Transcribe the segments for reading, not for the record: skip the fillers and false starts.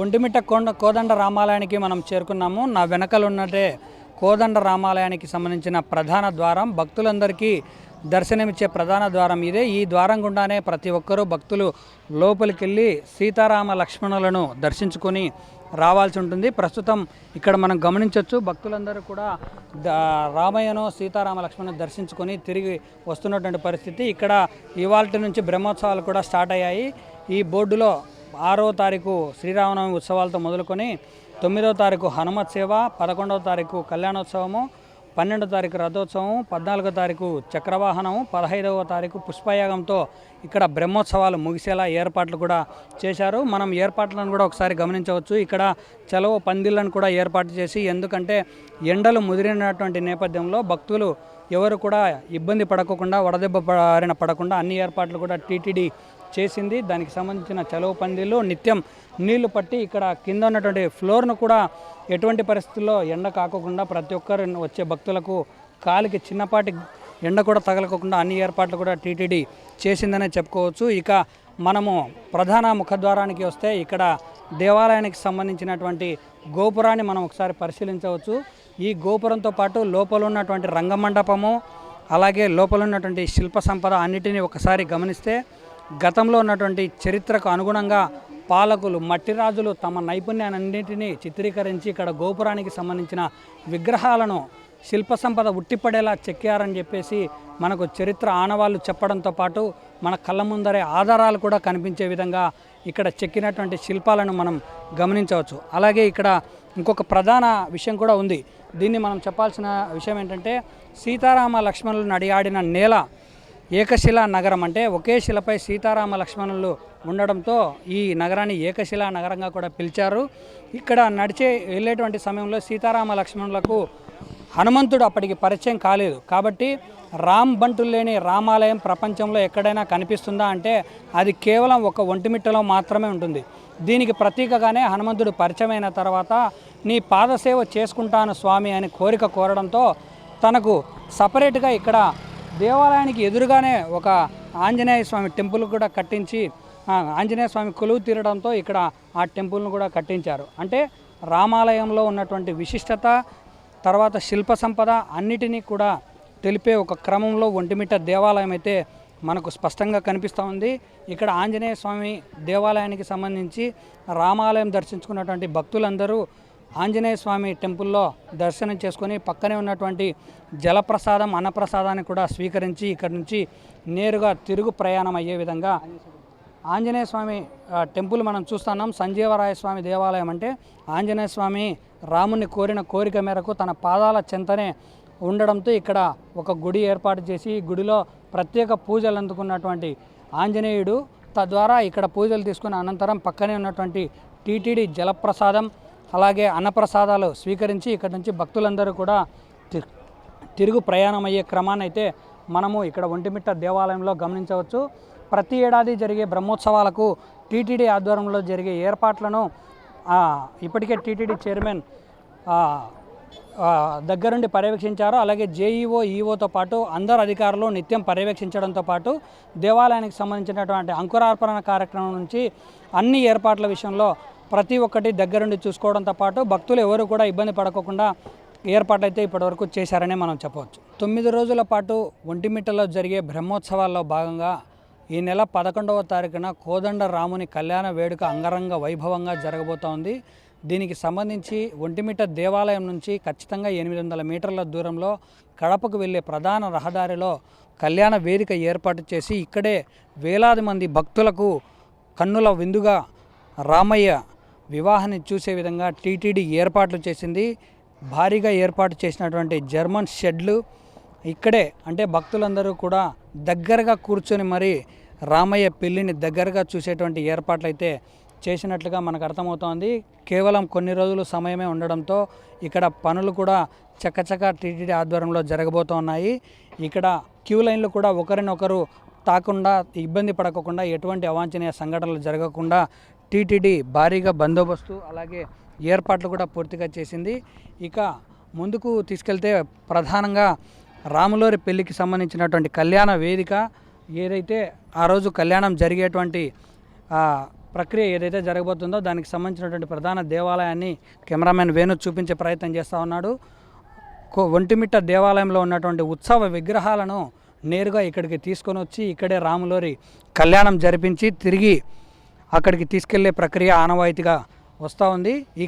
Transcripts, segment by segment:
ఒంటిమిట్ట కోదండ రామాలయానికి మనం చేరుకున్నాము. నా వెనకలు ఉన్నదే కోదండ రామాలయానికి సంబంధించిన ప్రధాన ద్వారం. భక్తులందరికీ దర్శనమిచ్చే ప్రధాన ద్వారం ఇదే. ఈ ద్వారం గుండానే ప్రతి ఒక్కరూ భక్తులు లోపలికి వెళ్ళి సీతారామ లక్ష్మణులను దర్శించుకొని రావాల్సి ఉంటుంది. ప్రస్తుతం ఇక్కడ మనం గమనించవచ్చు, భక్తులందరూ కూడా రామయ్యను సీతారామ లక్ష్మణుని దర్శించుకొని తిరిగి వస్తున్నటువంటి పరిస్థితి. ఇక్కడ ఇవాల్టి నుంచి బ్రహ్మోత్సవాలు కూడా స్టార్ట్ అయ్యాయి. ఈ బోర్డులో 6వ తారీఖు శ్రీరామనవమి ఉత్సవాలతో మొదలుకొని 9వ తారీఖు హనుమత్ సేవ, 11వ తారీఖు కళ్యాణోత్సవము, 12వ తారీఖు రథోత్సవం, 14వ తారీఖు చక్రవాహనము, 15వ తారీఖు పుష్పయాగంతో ఇక్కడ బ్రహ్మోత్సవాలు ముగిసేలా ఏర్పాట్లు కూడా చేశారు. మనం ఏర్పాట్లను కూడా ఒకసారి గమనించవచ్చు. ఇక్కడ చలవ పందిళ్లను కూడా ఏర్పాటు చేసి, ఎందుకంటే ఎండలు ముదిరినటువంటి నేపథ్యంలో భక్తులు ఎవరు కూడా ఇబ్బంది పడకుండా, వడదెబ్బ బారిన పడకుండా అన్ని ఏర్పాట్లు కూడా టీటీడీ చేసింది. దానికి సంబంధించిన చలవ పందిళ్ళు నిత్యం నీళ్లు పట్టి ఇక్కడ కింద ఉన్నటువంటి ఫ్లోర్ను కూడా ఎటువంటి పరిస్థితుల్లో ఎండ కాకోకుండా ప్రతి ఒక్కరు వచ్చే భక్తులకు కాలికి చిన్నపాటి ఎండ కూడా తగలకోకుండా అన్ని ఏర్పాట్లు కూడా టీటీడీ చేసిందనే చెప్పుకోవచ్చు. ఇక మనము ప్రధాన ముఖద్వారానికి వస్తే ఇక్కడ దేవాలయానికి సంబంధించినటువంటి గోపురాన్ని మనం ఒకసారి పరిశీలించవచ్చు. ఈ గోపురంతో పాటు లోపల ఉన్నటువంటి రంగమండపము, అలాగే లోపల ఉన్నటువంటి శిల్ప సంపద అన్నిటినీ ఒకసారి గమనిస్తే గతంలో ఉన్నటువంటి చరిత్రకు అనుగుణంగా పాలకులు, మట్టి రాజులు తమ నైపుణ్యాన్నింటినీ చిత్రీకరించి ఇక్కడ గోపురానికి సంబంధించిన విగ్రహాలను శిల్ప సంపద ఉట్టిపడేలా చెక్కారని చెప్పేసి మనకు చరిత్ర ఆనవాళ్ళు చెప్పడంతో పాటు మన కళ్ళ ముందరే ఆధారాలు కూడా కనిపించే విధంగా ఇక్కడ చెక్కినటువంటి శిల్పాలను మనం గమనించవచ్చు. అలాగే ఇక్కడ ఇంకొక ప్రధాన విషయం కూడా ఉంది. దీన్ని మనం చెప్పాల్సిన విషయం ఏంటంటే, సీతారామ లక్ష్మణులు నడియాడిన నేల ఏకశిలా నగరం, అంటే ఒకే శిలపై సీతారామ లక్ష్మణులు ఉండడంతో ఈ నగరాన్ని ఏకశిలా నగరంగా కూడా పిలిచారు. ఇక్కడ వెళ్ళేటువంటి సమయంలో సీతారామ లక్ష్మణులకు హనుమంతుడు అప్పటికి పరిచయం కాలేదు. కాబట్టి రామ్ బంటులు లేని రామాలయం ప్రపంచంలో ఎక్కడైనా కనిపిస్తుందా అంటే అది కేవలం ఒక ఒంటిమిట్టలో మాత్రమే ఉంటుంది. దీనికి ప్రతీకగానే హనుమంతుడు పరిచయమైన తర్వాత నీ పాదసేవ చేసుకుంటాను స్వామి అని కోరిక కోరడంతో తనకు సపరేట్గా ఇక్కడ దేవాలయానికి ఎదురుగానే ఒక ఆంజనేయ స్వామి టెంపుల్ కూడా కట్టించి, ఆంజనేయ స్వామి కొలువు తీరడంతో ఇక్కడ ఆ టెంపుల్ను కూడా కట్టించారు. అంటే రామాలయంలో ఉన్నటువంటి విశిష్టత, తర్వాత శిల్ప సంపద అన్నిటినీ కూడా తెలిపే ఒక క్రమంలో ఒంటిమిట్ట దేవాలయం అయితే మనకు స్పష్టంగా కనిపిస్తూ ఉంది. ఇక్కడ ఆంజనేయ స్వామి దేవాలయానికి సంబంధించి రామాలయం దర్శించుకున్నటువంటి భక్తులందరూ ఆంజనేయ స్వామి టెంపుల్లో దర్శనం చేసుకొని పక్కనే ఉన్నటువంటి జలప్రసాదం, అన్నప్రసాదాన్ని కూడా స్వీకరించి ఇక్కడి నుంచి నేరుగా తిరుగు ప్రయాణం అయ్యే విధంగా ఆంజనేయ స్వామి టెంపుల్ మనం చూస్తున్నాం. సంజీవరాయ స్వామి దేవాలయం అంటే ఆంజనేయ స్వామి రాముని కోరిన కోరిక మేరకు తన పాదాల చెంతనే ఉండడంతో ఇక్కడ ఒక గుడి ఏర్పాటు చేసి ఈ గుడిలో ప్రత్యేక పూజలు అందుకున్నటువంటి ఆంజనేయుడు, తద్వారా ఇక్కడ పూజలు తీసుకున్న అనంతరం పక్కనే ఉన్నటువంటి టీటీడీ జలప్రసాదం అలాగే అన్నప్రసాదాలు స్వీకరించి ఇక్కడి నుంచి భక్తులందరూ కూడా తిరుగు ప్రయాణం అయ్యే క్రమాన్ని అయితే మనము ఇక్కడ ఒంటిమిట్ట దేవాలయంలో గమనించవచ్చు. ప్రతి ఏడాది జరిగే బ్రహ్మోత్సవాలకు టీటీడీ ఆధ్వర్యంలో జరిగే ఏర్పాట్లను ఇప్పటికే టీటీడీ చైర్మన్ దగ్గరుండి పర్యవేక్షించారు. అలాగే జేఈఓ, ఈఓతో పాటు అందరు అధికారులు నిత్యం పర్యవేక్షించడంతో పాటు దేవాలయానికి సంబంధించినటువంటి అంకురార్పణ కార్యక్రమం నుంచి అన్ని ఏర్పాట్ల విషయంలో ప్రతి ఒక్కటి దగ్గరుండి చూసుకోవడంతో పాటు భక్తులు ఎవరు కూడా ఇబ్బంది పడకుండా ఏర్పాట్లు అయితే ఇప్పటివరకు చేశారని మనం చెప్పవచ్చు. 9 రోజుల పాటు ఒంటిమిట్టలో జరిగే బ్రహ్మోత్సవాల్లో భాగంగా ఈ నెల 11వ తారీఖున కోదండ రాముని కళ్యాణ వేడుక అంగరంగ వైభవంగా జరగబోతోంది. దీనికి సంబంధించి ఒంటిమిట్ట దేవాలయం నుంచి ఖచ్చితంగా 800 మీటర్ల దూరంలో కడపకు వెళ్ళే ప్రధాన రహదారిలో కళ్యాణ వేదిక ఏర్పాటు చేసి ఇక్కడే వేలాది మంది భక్తులకు కన్నుల విందుగా రామయ్య వివాహాన్ని చూసే విధంగా టీటీడీ ఏర్పాట్లు చేసింది. భారీగా ఏర్పాటు చేసినటువంటి జర్మన్ షెడ్లు ఇక్కడే, అంటే భక్తులందరూ కూడా దగ్గరగా కూర్చొని మరి రామయ్య పెళ్లిని దగ్గరగా చూసేటువంటి ఏర్పాట్లు అయితే చేసినట్లుగా మనకు అర్థమవుతోంది. కేవలం కొన్ని రోజులు సమయమే ఉండడంతో ఇక్కడ పనులు కూడా చక్కచక్క టీటీడీ ఆధ్వర్యంలో జరగబోతున్నాయి. ఇక్కడ క్యూ లైన్లు కూడా ఒకరినొకరు తాకుండా, ఇబ్బంది పడకుండా, ఎటువంటి అవాంఛనీయ సంఘటనలు జరగకుండా టీటీడీ భారీగా బందోబస్తు అలాగే ఏర్పాట్లు కూడా పూర్తిగా చేసింది. ఇక ముందుకు తీసుకెళ్తే ప్రధానంగా రాములోరి పెళ్లికి సంబంధించినటువంటి కళ్యాణ వేదిక ఏదైతే ఆ రోజు కళ్యాణం జరిగేటువంటి ప్రక్రియ ఏదైతే జరగబోతుందో దానికి సంబంధించినటువంటి ప్రధాన దేవాలయాన్ని కెమెరామెన్ వేణు చూపించే ప్రయత్నం చేస్తూ ఉన్నాడు. ఒంటిమిట్ట దేవాలయంలో ఉన్నటువంటి ఉత్సవ విగ్రహాలను నేరుగా ఇక్కడికి తీసుకొని వచ్చి ఇక్కడే రాములోరి కళ్యాణం జరిపించి తిరిగి అక్కడికి తీసుకెళ్లే ప్రక్రియ ఆనవాయితీగా వస్తూ ఉంది. ఈ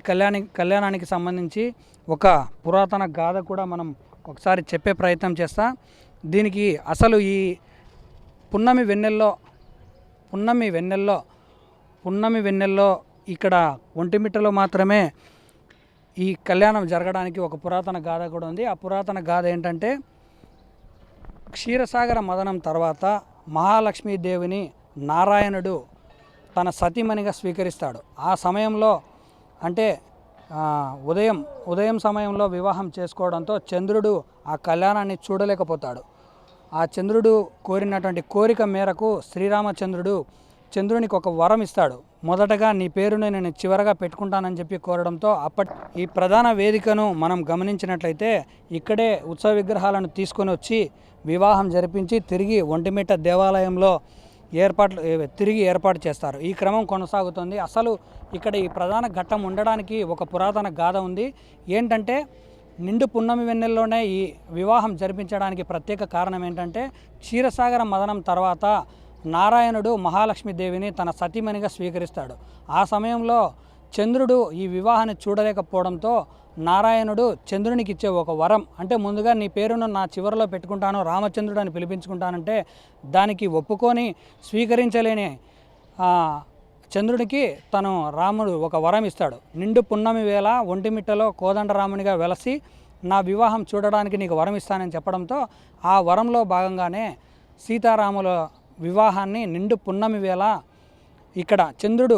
కళ్యాణానికి సంబంధించి ఒక పురాతన గాథ కూడా మనం ఒకసారి చెప్పే ప్రయత్నం చేస్తా. దీనికి అసలు ఈ పున్నమి వెన్నెల్లో ఇక్కడ ఒంటిమిట్టలో మాత్రమే ఈ కళ్యాణం జరగడానికి ఒక పురాతన గాథ కూడా ఉంది. ఆ పురాతన గాథ ఏంటంటే, క్షీరసాగర మదనం తర్వాత మహాలక్ష్మీదేవిని నారాయణుడు తన సతీమణిగా స్వీకరిస్తాడు. ఆ సమయంలో అంటే ఉదయం సమయంలో వివాహం చేసుకోవడంతో చంద్రుడు ఆ కళ్యాణాన్ని చూడలేకపోతాడు. ఆ చంద్రుడు కోరినటువంటి కోరిక మేరకు శ్రీరామచంద్రుడు చంద్రునికి ఒక వరం ఇస్తాడు. మొదటగా నీ పేరుని నేను చివరగా పెట్టుకుంటానని చెప్పి కోరడంతో ఈ ప్రధాన వేదికను మనం గమనించినట్లయితే ఇక్కడే ఉత్సవ విగ్రహాలను తీసుకొని వచ్చి వివాహం జరిపించి తిరిగి ఒంటిమిట్ట దేవాలయంలో ఏర్పాటు చేస్తారు. ఈ క్రమం కొనసాగుతుంది. అసలు ఇక్కడ ఈ ప్రధాన ఘట్టం ఉండడానికి ఒక పురాతన గాథ ఉంది. ఏంటంటే, నిండు పున్నమి వెన్నెల్లోనే ఈ వివాహం జరిపించడానికి ప్రత్యేక కారణం ఏంటంటే, క్షీరసాగర మదనం తర్వాత నారాయణుడు మహాలక్ష్మీదేవిని తన సతీమణిగా స్వీకరిస్తాడు. ఆ సమయంలో చంద్రుడు ఈ వివాహాన్ని చూడలేకపోవడంతో నారాయణుడు చంద్రునికి ఇచ్చే ఒక వరం, అంటే ముందుగా నీ పేరును నా చివరిలో పెట్టుకుంటాను, రామచంద్రుడు అని పిలిపించుకుంటానంటే దానికి ఒప్పుకొని స్వీకరించలేని చంద్రుడికి తను రాముడు ఒక వరం ఇస్తాడు. నిండు పున్నమి వేళ ఒంటిమిట్టలో కోదండరామునిగా వెలసి నా వివాహం చూడడానికి నీకు వరం ఇస్తానని చెప్పడంతో ఆ వరంలో భాగంగానే సీతారాముల వివాహాన్ని నిండు పున్నమి వేళ ఇక్కడ చంద్రుడు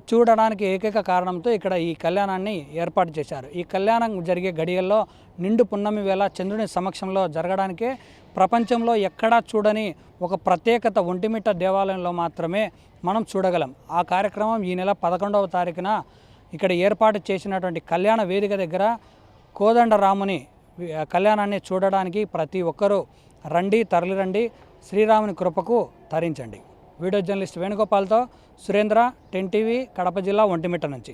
చూడడానికి ఏకైక కారణంతో ఇక్కడ ఈ కళ్యాణాన్ని ఏర్పాటు చేశారు. ఈ కళ్యాణం జరిగే గడియల్లో నిండు పున్నమి వేళ చంద్రుని సమక్షంలో జరగడానికే ప్రపంచంలో ఎక్కడా చూడని ఒక ప్రత్యేకత ఒంటిమిట్ట దేవాలయంలో మాత్రమే మనం చూడగలం. ఆ కార్యక్రమం ఈ నెల 11వ తారీఖున ఇక్కడ ఏర్పాటు చేసినటువంటి కళ్యాణ వేదిక దగ్గర కోదండరాముని కళ్యాణాన్ని చూడడానికి ప్రతి ఒక్కరూ తరలిరండి, శ్రీరాముని కృపకు తరించండి. వీడియో జర్నలిస్ట్ వేణుగోపాల్తో సురేంద్ర, 10 టీవీ, కడప జిల్లా, ఒంటిమిట్ట నుంచి.